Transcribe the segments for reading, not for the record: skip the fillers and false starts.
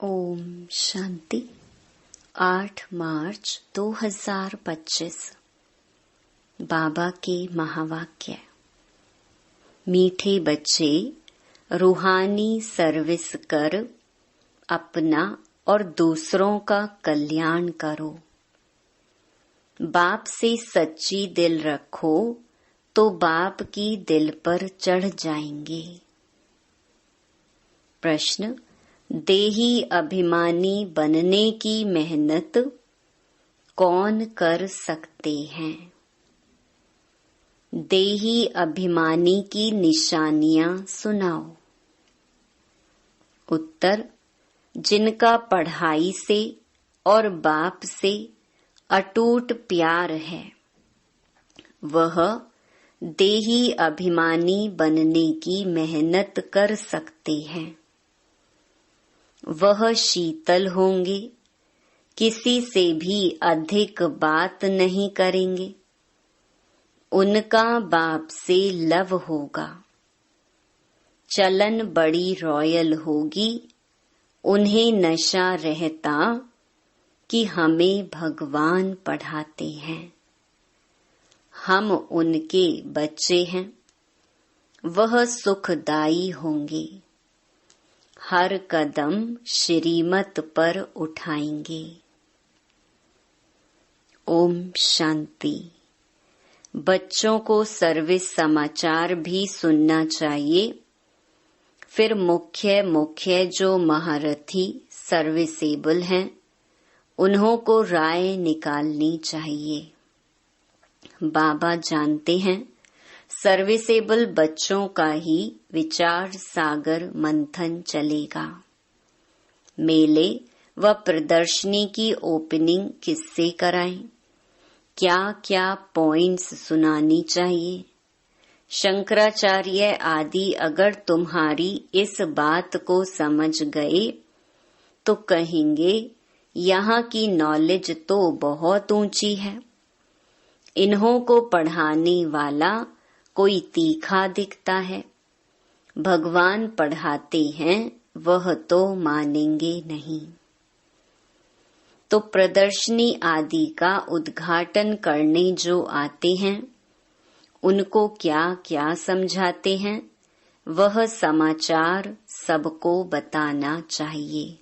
ओम शांति। 8 मार्च 2025। बाबा के महावाक्य। मीठे बच्चे, रूहानी सर्विस कर अपना और दूसरों का कल्याण करो। बाप से सच्ची दिल रखो तो बाप की दिल पर चढ़ जाएंगे। प्रश्न: देही अभिमानी बनने की मेहनत कौन कर सकते हैं? देही अभिमानी की निशानियां सुनाओ। उत्तर: जिनका पढ़ाई से और बाप से अटूट प्यार है, वह देही अभिमानी बनने की मेहनत कर सकते हैं। वह शीतल होंगे, किसी से भी अधिक बात नहीं करेंगे। उनका बाप से लव होगा। चलन बड़ी रॉयल होगी। उन्हें नशा रहता कि हमें भगवान पढ़ाते हैं, हम उनके बच्चे हैं। वह सुखदाई होंगे, हर कदम श्रीमत पर उठाएंगे। ओम शांति। बच्चों को सर्विस समाचार भी सुनना चाहिए। फिर मुख्य जो महारथी सर्विसेबल हैं, उन्हों को राय निकालनी चाहिए। बाबा जानते हैं, सर्विसेबल बच्चों का ही विचार सागर मंथन चलेगा। मेले व प्रदर्शनी की ओपनिंग किससे कराएं? क्या क्या पॉइंट्स सुनानी चाहिए? शंकराचार्य आदि अगर तुम्हारी इस बात को समझ गए तो कहेंगे, यहाँ की नॉलेज तो बहुत ऊंची है। इन्हों को पढ़ाने वाला कोई तीखा दिखता है। भगवान पढ़ाते हैं, वह तो मानेंगे नहीं। तो प्रदर्शनी आदि का उद्घाटन करने जो आते हैं, उनको क्या क्या समझाते हैं, वह समाचार सबको बताना चाहिए।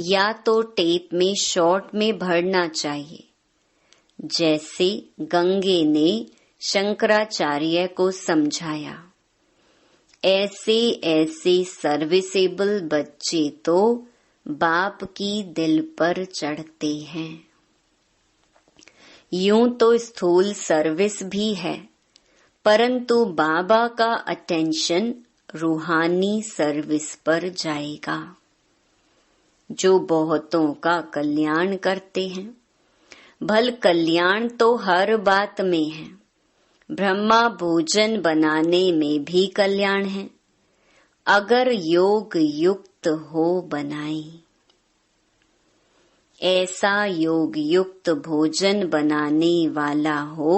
या तो टेप में शॉर्ट में भरना चाहिए, जैसे गंगे ने शंकराचार्य को समझाया। ऐसे ऐसे सर्विसेबल बच्चे तो बाप की दिल पर चढ़ते हैं। यूं तो स्थूल सर्विस भी है, परंतु बाबा का अटेंशन रूहानी सर्विस पर जाएगा, जो बहुतों का कल्याण करते हैं। भल कल्याण तो हर बात में है। ब्रह्मा भोजन बनाने में भी कल्याण है। अगर योग युक्त हो बनाए, ऐसा योग युक्त भोजन बनाने वाला हो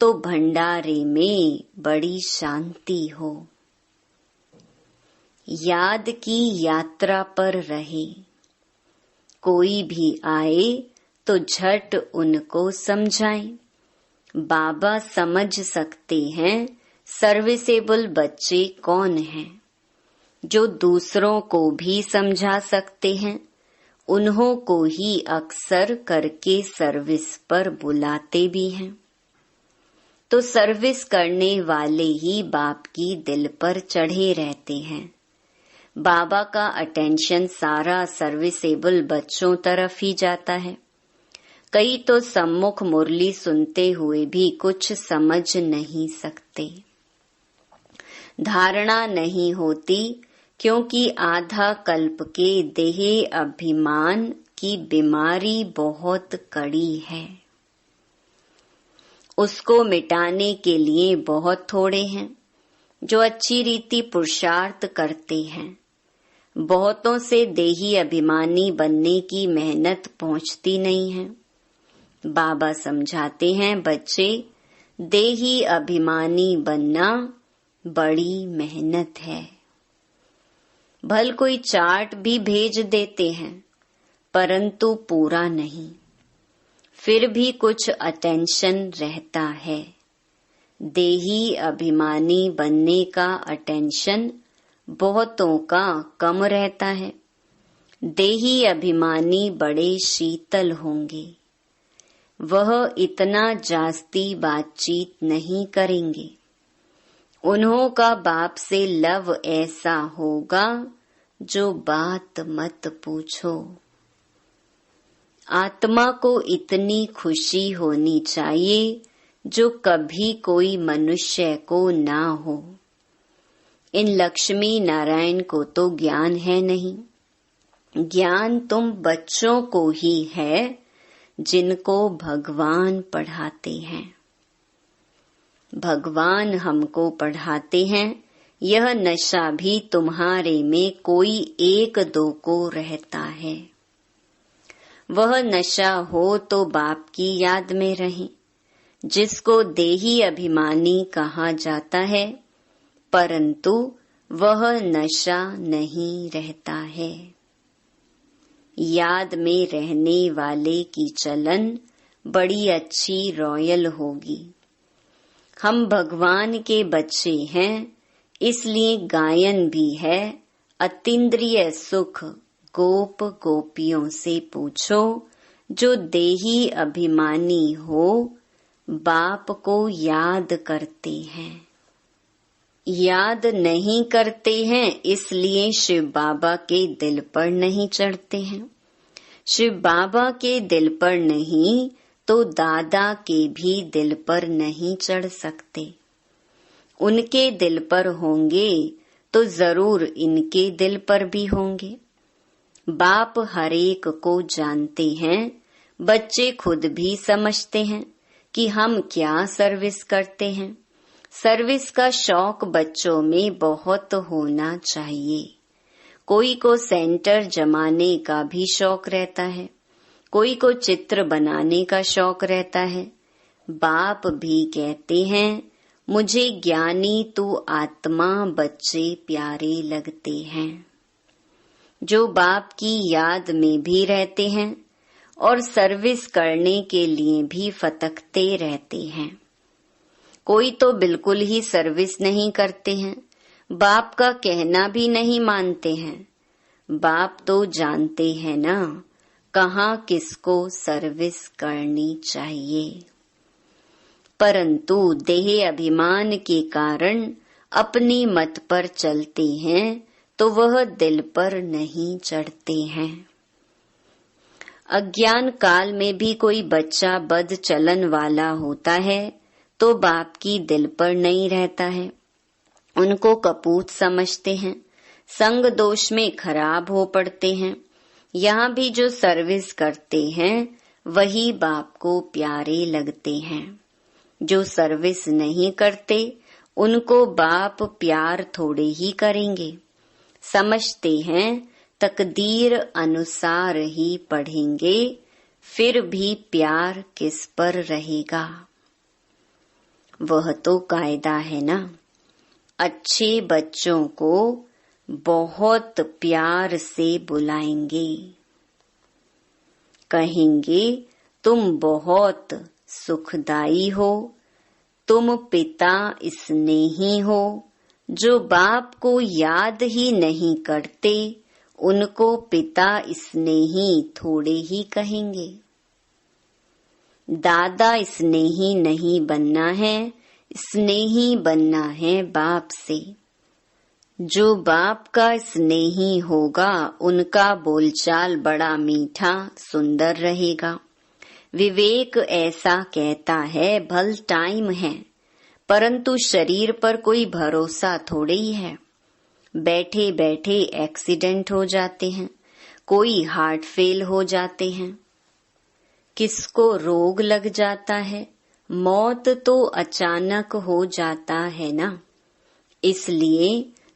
तो भंडारे में बड़ी शांति हो। याद की यात्रा पर रहे। कोई भी आए तो झट उनको समझाएं। बाबा समझ सकते हैं सर्विसेबल बच्चे कौन हैं। जो दूसरों को भी समझा सकते हैं, उन्हों को ही अक्सर करके सर्विस पर बुलाते भी हैं। तो सर्विस करने वाले ही बाप की दिल पर चढ़े रहते हैं। बाबा का अटेंशन सारा सर्विसेबल बच्चों तरफ ही जाता है। कई तो सम्मुख मुरली सुनते हुए भी कुछ समझ नहीं सकते। धारणा नहीं होती, क्योंकि आधा कल्प के देह अभिमान की बीमारी बहुत कड़ी है। उसको मिटाने के लिए बहुत थोड़े हैं जो अच्छी रीति पुरुषार्थ करते हैं। बहुतों से देही अभिमानी बनने की मेहनत पहुंचती नहीं है। बाबा समझाते हैं, बच्चे, देही अभिमानी बनना बड़ी मेहनत है। भल कोई चार्ट भी भेज देते हैं, परंतु पूरा नहीं। फिर भी कुछ अटेंशन रहता है। देही अभिमानी बनने का अटेंशन बहुतों का कम रहता है। देही अभिमानी बड़े शीतल होंगे। वह इतना जास्ती बातचीत नहीं करेंगे। उन्हों का बाप से लव ऐसा होगा जो बात मत पूछो। आत्मा को इतनी खुशी होनी चाहिए जो कभी कोई मनुष्य को ना हो। इन लक्ष्मी नारायण को तो ज्ञान है नहीं। ज्ञान तुम बच्चों को ही है जिनको भगवान पढ़ाते हैं। भगवान हमको पढ़ाते हैं। यह नशा भी तुम्हारे में कोई एक दो को रहता है। वह नशा हो तो बाप की याद में रहें, जिसको देही अभिमानी कहा जाता है, परंतु वह नशा नहीं रहता है। याद में रहने वाले की चलन बड़ी अच्छी रॉयल होगी। हम भगवान के बच्चे हैं, इसलिए गायन भी है। अतीन्द्रिय सुख गोप गोपियों से पूछो, जो देही अभिमानी हो बाप को याद करते हैं। याद नहीं करते हैं इसलिए शिव बाबा के दिल पर नहीं चढ़ते हैं। शिव बाबा के दिल पर नहीं तो दादा के भी दिल पर नहीं चढ़ सकते। उनके दिल पर होंगे तो जरूर इनके दिल पर भी होंगे। बाप हरेक को जानते हैं। बच्चे खुद भी समझते हैं कि हम क्या सर्विस करते हैं। सर्विस का शौक बच्चों में बहुत होना चाहिए। कोई को सेंटर जमाने का भी शौक रहता है, कोई को चित्र बनाने का शौक रहता है। बाप भी कहते हैं, मुझे ज्ञानी तू आत्मा बच्चे प्यारे लगते हैं, जो बाप की याद में भी रहते हैं और सर्विस करने के लिए भी फतकते रहते हैं। कोई तो बिल्कुल ही सर्विस नहीं करते हैं, बाप का कहना भी नहीं मानते हैं। बाप तो जानते हैं ना कहाँ किसको सर्विस करनी चाहिए, परंतु देह अभिमान के कारण अपनी मत पर चलते हैं तो वह दिल पर नहीं चढ़ते हैं। अज्ञान काल में भी कोई बच्चा बद चलन वाला होता है तो बाप की दिल पर नहीं रहता है। उनको कपूत समझते हैं, संग दोष में खराब हो पड़ते हैं। यहाँ भी जो सर्विस करते हैं वही बाप को प्यारे लगते हैं। जो सर्विस नहीं करते उनको बाप प्यार थोड़े ही करेंगे। समझते हैं तकदीर अनुसार ही पढ़ेंगे, फिर भी प्यार किस पर रहेगा। वह तो कायदा है ना। अच्छे बच्चों को बहुत प्यार से बुलाएंगे, कहेंगे तुम बहुत सुखदाई हो, तुम पिता स्नेही हो। जो बाप को याद ही नहीं करते उनको पिता स्नेही थोड़े ही कहेंगे। दादा स्नेही नहीं बनना है, स्नेही बनना है बाप से। जो बाप का स्नेही होगा उनका बोलचाल बड़ा मीठा सुंदर रहेगा। विवेक ऐसा कहता है भल टाइम है, परंतु शरीर पर कोई भरोसा थोड़े ही है। बैठे बैठे एक्सीडेंट हो जाते हैं, कोई हार्ट फेल हो जाते हैं, किसको रोग लग जाता है, मौत तो अचानक हो जाता है ना। इसलिए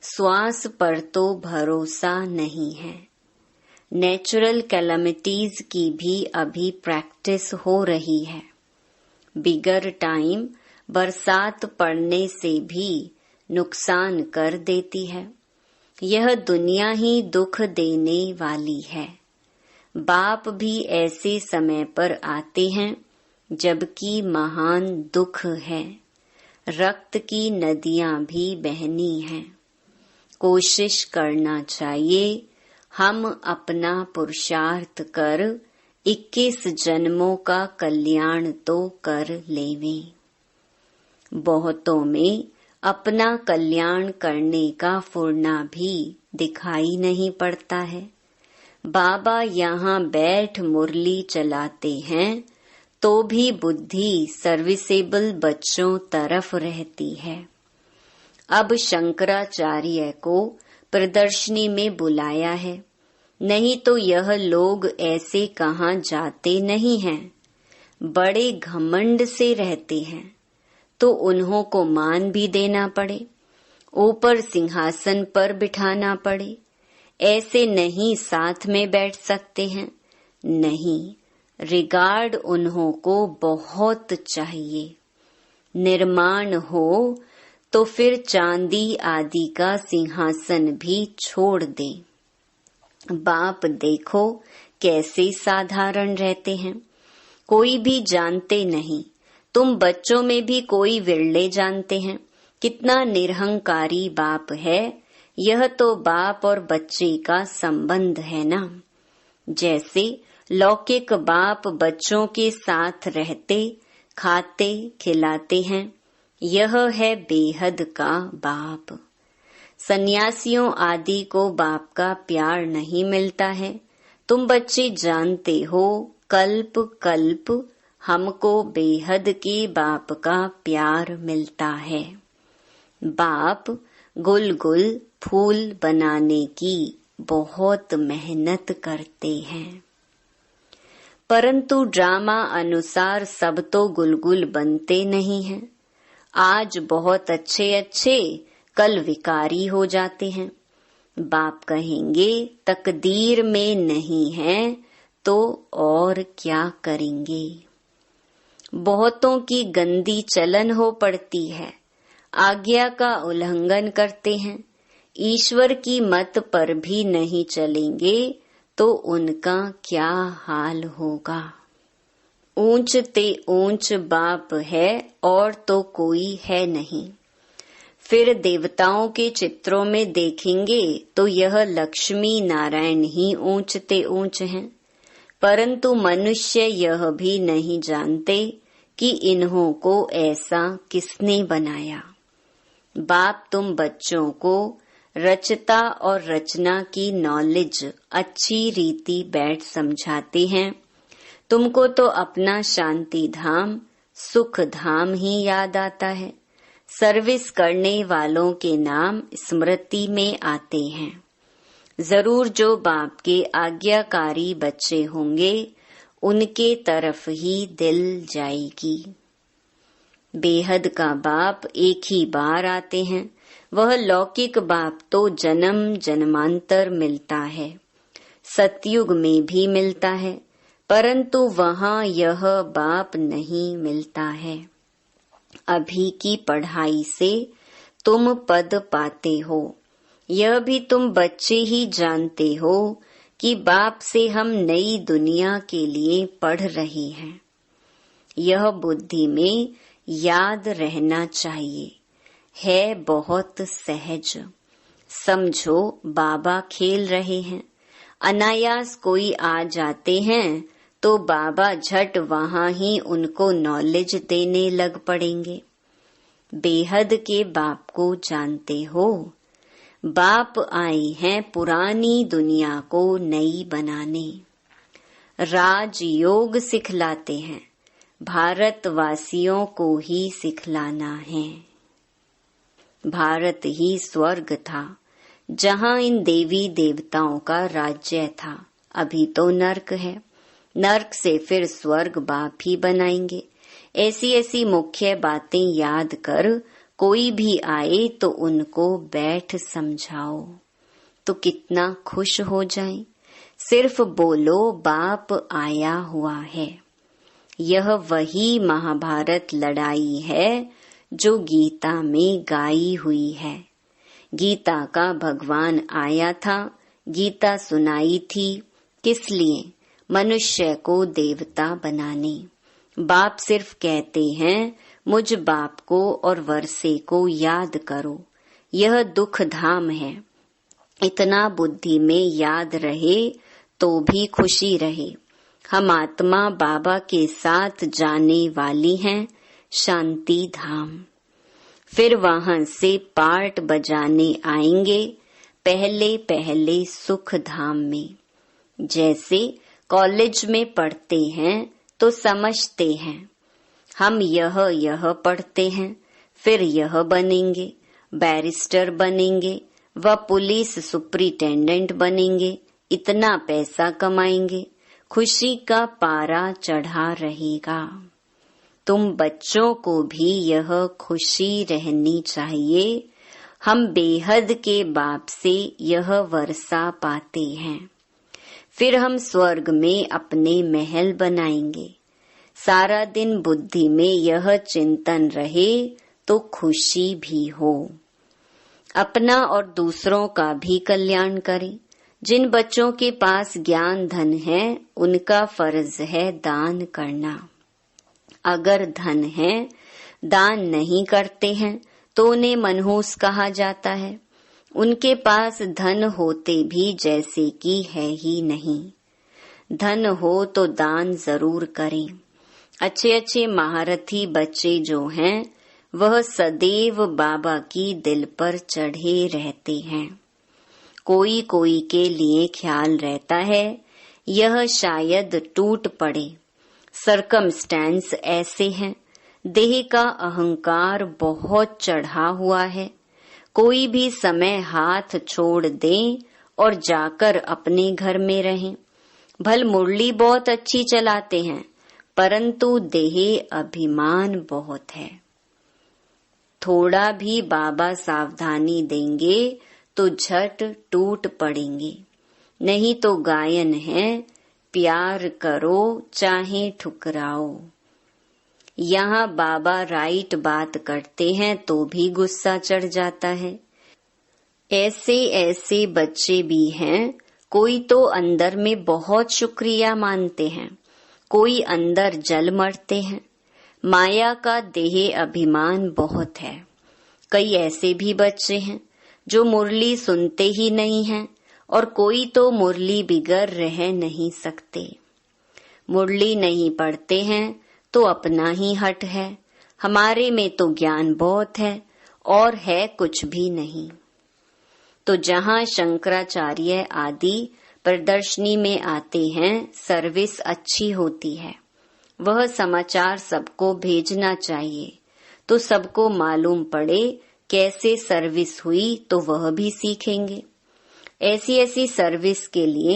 श्वास पर तो भरोसा नहीं है। नेचुरल कैलामिटीज की भी अभी प्रैक्टिस हो रही है। बिगर टाइम बरसात पड़ने से भी नुकसान कर देती है। यह दुनिया ही दुख देने वाली है। बाप भी ऐसे समय पर आते हैं जबकि महान दुख है। रक्त की नदियां भी बहनी हैं। कोशिश करना चाहिए हम अपना पुरुषार्थ कर 21 जन्मों का कल्याण तो कर लेवें। बहुतों में अपना कल्याण करने का फुर्ना भी दिखाई नहीं पड़ता है। बाबा यहाँ बैठ मुरली चलाते हैं तो भी बुद्धि सर्विसेबल बच्चों तरफ रहती है। अब शंकराचार्य को प्रदर्शनी में बुलाया है, नहीं तो यह लोग ऐसे कहाँ जाते नहीं हैं। बड़े घमंड से रहते हैं तो उन्हों को मान भी देना पड़े, ऊपर सिंहासन पर बिठाना पड़े। ऐसे नहीं साथ में बैठ सकते हैं, नहीं, रिगार्ड उन्हों को बहुत चाहिए। निर्माण हो तो फिर चांदी आदि का सिंहासन भी छोड़ दे। बाप देखो कैसे साधारण रहते हैं, कोई भी जानते नहीं। तुम बच्चों में भी कोई विरले जानते हैं। कितना निरहंकारी बाप है। यह तो बाप और बच्चे का संबंध है ना। जैसे लौकिक बाप बच्चों के साथ रहते, खाते, खिलाते हैं, यह है बेहद का बाप। सन्यासियों आदि को बाप का प्यार नहीं मिलता है। तुम बच्चे जानते हो, कल्प कल्प हमको बेहद के बाप का प्यार मिलता है। बाप गुल गुल फूल बनाने की बहुत मेहनत करते हैं, परंतु ड्रामा अनुसार सब तो गुलगुल बनते नहीं हैं। आज बहुत अच्छे अच्छे, कल विकारी हो जाते हैं। बाप कहेंगे तकदीर में नहीं है तो और क्या करेंगे। बहुतों की गंदी चलन हो पड़ती है, आज्ञा का उल्लंघन करते हैं। ईश्वर की मत पर भी नहीं चलेंगे तो उनका क्या हाल होगा। ऊंच ते ऊंच बाप है और तो कोई है नहीं। फिर देवताओं के चित्रों में देखेंगे तो यह लक्ष्मी नारायण ही ऊंच ते ऊंच हैं, परंतु मनुष्य यह भी नहीं जानते कि इन्हों को ऐसा किसने बनाया। बाप तुम बच्चों को रचता और रचना की नॉलेज अच्छी रीति बैठ समझाते हैं। तुमको तो अपना शांति धाम, सुख धाम ही याद आता है। सर्विस करने वालों के नाम स्मृति में आते हैं। जरूर जो बाप के आज्ञाकारी बच्चे होंगे उनके तरफ ही दिल जाएगी। बेहद का बाप एक ही बार आते हैं। वह लौकिक बाप तो जन्म जन्मांतर मिलता है, सतयुग में भी मिलता है, परंतु वहाँ यह बाप नहीं मिलता है। अभी की पढ़ाई से तुम पद पाते हो, यह भी तुम बच्चे ही जानते हो कि बाप से हम नई दुनिया के लिए पढ़ रहे हैं। यह बुद्धि में याद रहना चाहिए, है बहुत सहज। समझो बाबा खेल रहे हैं, अनायास कोई आ जाते हैं तो बाबा झट वहाँ ही उनको नॉलेज देने लग पड़ेंगे। बेहद के बाप को जानते हो। बाप आए हैं पुरानी दुनिया को नई बनाने। राजयोग सिखलाते हैं, भारतवासियों को ही सिखलाना है। भारत ही स्वर्ग था जहाँ इन देवी देवताओं का राज्य था। अभी तो नर्क है, नर्क से फिर स्वर्ग बाप ही बनाएंगे। ऐसी ऐसी मुख्य बातें याद कर कोई भी आए तो उनको बैठ समझाओ तो कितना खुश हो जाए। सिर्फ बोलो बाप आया हुआ है। यह वही महाभारत लड़ाई है जो गीता में गाई हुई है। गीता का भगवान आया था, गीता सुनाई थी, किस लिए? मनुष्य को देवता बनाने। बाप सिर्फ कहते हैं मुझ बाप को और वर्षे को याद करो, यह दुख धाम है। इतना बुद्धि में याद रहे तो भी खुशी रहे। हम आत्मा बाबा के साथ जाने वाली हैं शांति धाम। फिर वहां से पार्ट बजाने आएंगे पहले पहले सुख धाम में। जैसे कॉलेज में पढ़ते हैं तो समझते हैं, हम यह पढ़ते हैं, फिर यह बनेंगे, बैरिस्टर बनेंगे, व पुलिस सुपरिटेंडेंट बनेंगे, इतना पैसा कमाएंगे, खुशी का पारा चढ़ा रहेगा। तुम बच्चों को भी यह खुशी रहनी चाहिए, हम बेहद के बाप से यह वर्षा पाते हैं। फिर हम स्वर्ग में अपने महल बनाएंगे। सारा दिन बुद्धि में यह चिंतन रहे तो खुशी भी हो। अपना और दूसरों का भी कल्याण करें। जिन बच्चों के पास ज्ञान धन है उनका फर्ज है दान करना। अगर धन है, दान नहीं करते हैं तो उन्हें मनहूस कहा जाता है। उनके पास धन होते भी जैसे कि है ही नहीं। धन हो तो दान जरूर करें। अच्छे अच्छे महारथी बच्चे जो हैं वह सदैव बाबा की दिल पर चढ़े रहते हैं। कोई कोई के लिए ख्याल रहता है यह शायद टूट पड़े। सरकमस्टेंस ऐसे हैं, देह का अहंकार बहुत चढ़ा हुआ है। कोई भी समय हाथ छोड़ दें और जाकर अपने घर में रहें। भल मुरली बहुत अच्छी चलाते हैं परंतु देह अभिमान बहुत है। थोड़ा भी बाबा सावधानी देंगे तो झट टूट पड़ेंगे। नहीं तो गायन है, प्यार करो चाहे ठुकराओ। यहाँ बाबा राइट बात करते हैं तो भी गुस्सा चढ़ जाता है। ऐसे ऐसे बच्चे भी हैं, कोई तो अंदर में बहुत शुक्रिया मानते हैं, कोई अंदर जल मरते हैं। माया का देह अभिमान बहुत है। कई ऐसे भी बच्चे हैं जो मुरली सुनते ही नहीं हैं और कोई तो मुरली बिगर रह नहीं सकते। मुरली नहीं पढ़ते हैं तो अपना ही हट है। हमारे में तो ज्ञान बहुत है और है कुछ भी नहीं। तो जहाँ शंकराचार्य आदि प्रदर्शनी में आते हैं सर्विस अच्छी होती है। वह समाचार सबको भेजना चाहिए तो सबको मालूम पड़े कैसे सर्विस हुई तो वह भी सीखेंगे। ऐसी ऐसी सर्विस के लिए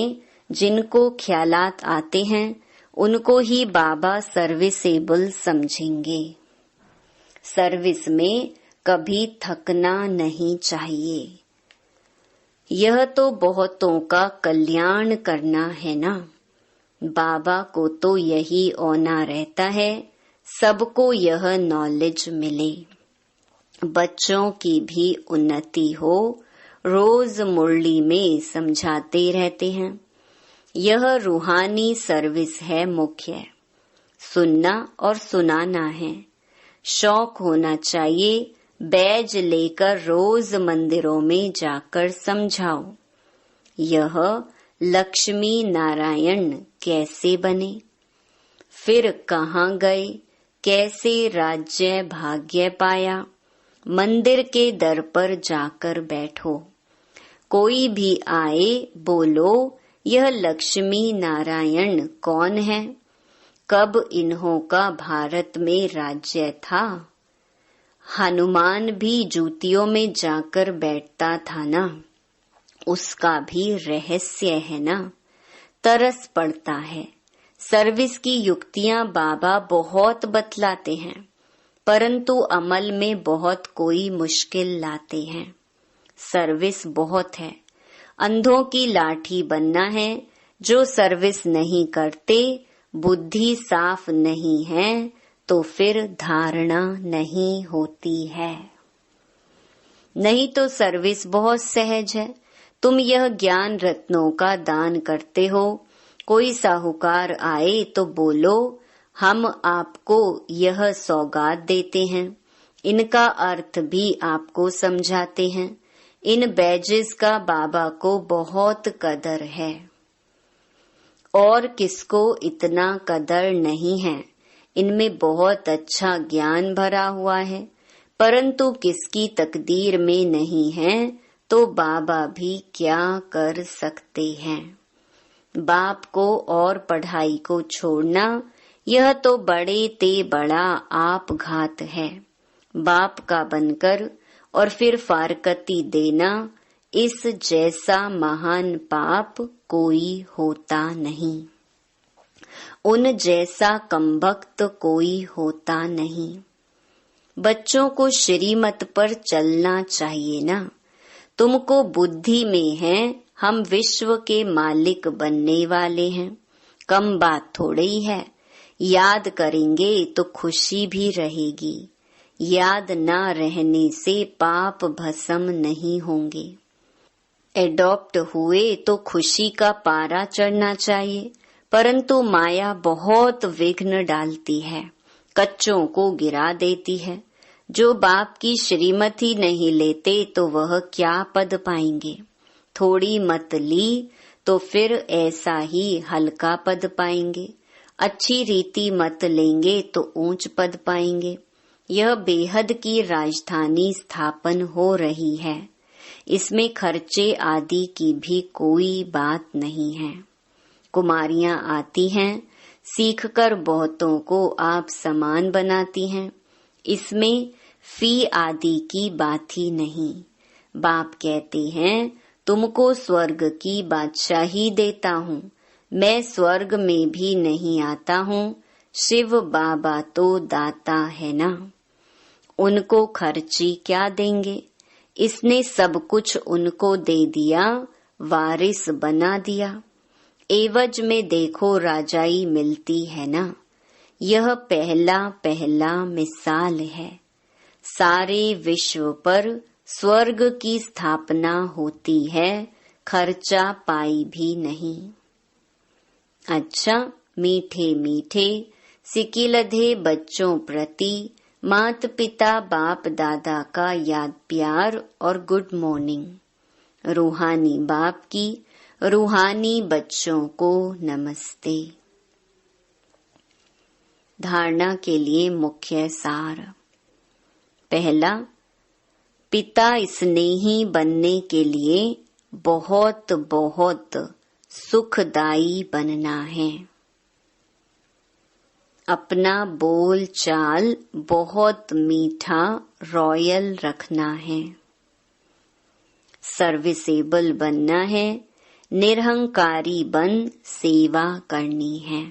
जिनको ख्यालात आते हैं उनको ही बाबा सर्विसेबल समझेंगे। सर्विस में कभी थकना नहीं चाहिए। यह तो बहुतों का कल्याण करना है ना। बाबा को तो यही औना रहता है सबको यह नॉलेज मिले, बच्चों की भी उन्नति हो। रोज मुरली में समझाते रहते हैं। यह रूहानी सर्विस है मुख्य। सुनना और सुनाना है। शौक होना चाहिए। बैज लेकर रोज मंदिरों में जाकर समझाओ। यह लक्ष्मी नारायण कैसे बने, फिर कहाँ गए, कैसे राज्य भाग्य पाया। मंदिर के दर पर जाकर बैठो। कोई भी आए बोलो यह लक्ष्मी नारायण कौन है, कब इन्हों का भारत में राज्य था। हनुमान भी जूतियों में जाकर बैठता था ना, उसका भी रहस्य है ना। तरस पड़ता है। सर्विस की युक्तियां बाबा बहुत बतलाते हैं परंतु अमल में बहुत कोई मुश्किल लाते हैं। सर्विस बहुत है। अंधों की लाठी बनना है। जो सर्विस नहीं करते, बुद्धि साफ नहीं है तो फिर धारणा नहीं होती है। नहीं तो सर्विस बहुत सहज है। तुम यह ज्ञान रत्नों का दान करते हो। कोई साहूकार आए तो बोलो हम आपको यह सौगात देते हैं। इनका अर्थ भी आपको समझाते हैं। इन बैजेस का बाबा को बहुत कदर है और किसको इतना कदर नहीं है। इनमें बहुत अच्छा ज्ञान भरा हुआ है, परंतु किसकी तकदीर में नहीं है तो बाबा भी क्या कर सकते हैं। बाप को और पढ़ाई को छोड़ना यह तो बड़े ते बड़ा आपघात है। बाप का बनकर और फिर फारकती देना, इस जैसा महान पाप कोई होता नहीं। उन जैसा कमबख्त कोई होता नहीं। बच्चों को श्रीमत पर चलना चाहिए ना। तुमको बुद्धि में है हम विश्व के मालिक बनने वाले हैं। कम बात थोड़ी है। याद करेंगे तो खुशी भी रहेगी। याद ना रहने से पाप भस्म नहीं होंगे। एडॉप्ट हुए तो खुशी का पारा चढ़ना चाहिए, परंतु माया बहुत विघ्न डालती है, कच्चों को गिरा देती है। जो बाप की श्रीमती नहीं लेते तो वह क्या पद पाएंगे। थोड़ी मत ली तो फिर ऐसा ही हल्का पद पाएंगे। अच्छी रीति मत लेंगे तो ऊंच पद पाएंगे। यह बेहद की राजधानी स्थापन हो रही है। इसमें खर्चे आदि की भी कोई बात नहीं है। कुमारियां आती हैं, सीखकर बहुतों को आप समान बनाती हैं। इसमें फी आदि की बात ही नहीं। बाप कहते हैं तुमको स्वर्ग की बादशाही देता हूँ। मैं स्वर्ग में भी नहीं आता हूँ। शिव बाबा तो दाता है ना। उनको खर्ची क्या देंगे। इसने सब कुछ उनको दे दिया, वारिस बना दिया। एवज में देखो राजाई मिलती है ना। यह पहला पहला मिसाल है। सारे विश्व पर स्वर्ग की स्थापना होती है, खर्चा पाई भी नहीं। अच्छा, मीठे मीठे सिकिलधे बच्चों प्रति मात पिता बाप दादा का याद प्यार और गुड मॉर्निंग। रूहानी बाप की रूहानी बच्चों को नमस्ते। धारणा के लिए मुख्य सार। पहला, पिता स्नेही बनने के लिए बहुत बहुत सुखदायी बनना है। अपना बोल चाल बहुत मीठा रॉयल रखना है। सर्विसेबल बनना है। निरहंकारी बन सेवा करनी है।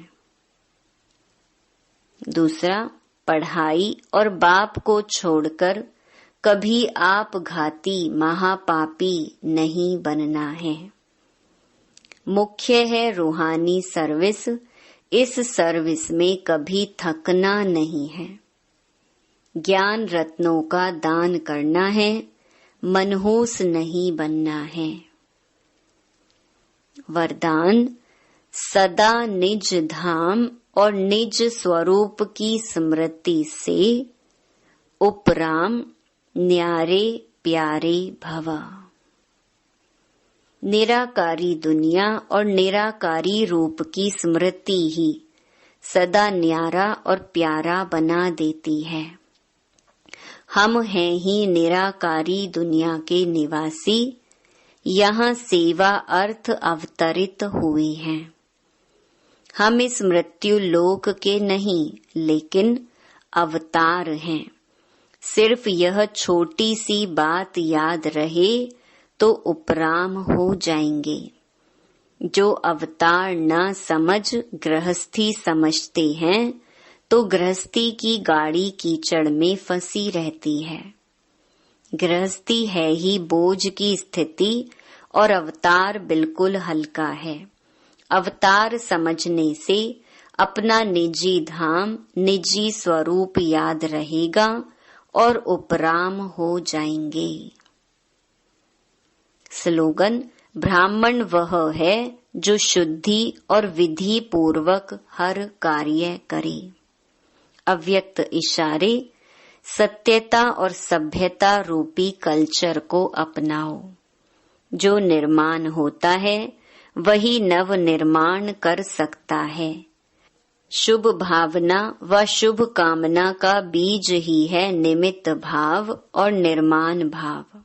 दूसरा, पढ़ाई और बाप को छोड़कर कभी आप घाती महापापी नहीं बनना है। मुख्य है रूहानी सर्विस। इस सर्विस में कभी थकना नहीं है। ज्ञान रत्नों का दान करना है, मनहूस नहीं बनना है। वरदान, सदा निज धाम और निज स्वरूप की स्मृति से उपराम न्यारे प्यारे भव। निराकारी दुनिया और निराकारी रूप की स्मृति ही सदा न्यारा और प्यारा बना देती है। हम हैं ही निराकारी दुनिया के निवासी। यहाँ सेवा अर्थ अवतरित हुए हैं। हम इस मृत्यु लोक के नहीं, लेकिन अवतार हैं। सिर्फ यह छोटी सी बात याद रहे तो उपराम हो जाएंगे। जो अवतार न समझ गृहस्थी समझते हैं तो गृहस्थी की गाड़ी कीचड़ में फंसी रहती है। गृहस्थी है ही बोझ की स्थिति और अवतार बिल्कुल हल्का है। अवतार समझने से अपना निजी धाम, निजी स्वरूप याद रहेगा और उपराम हो जाएंगे। स्लोगन: ब्राह्मण वह है जो शुद्धि और विधि पूर्वक हर कार्य करे। अव्यक्त इशारे: सत्यता और सभ्यता रूपी कल्चर को अपनाओ। जो निर्माण होता है वही नव निर्माण कर सकता है। शुभ भावना व शुभ कामना का बीज ही है निमित्त भाव और निर्माण भाव।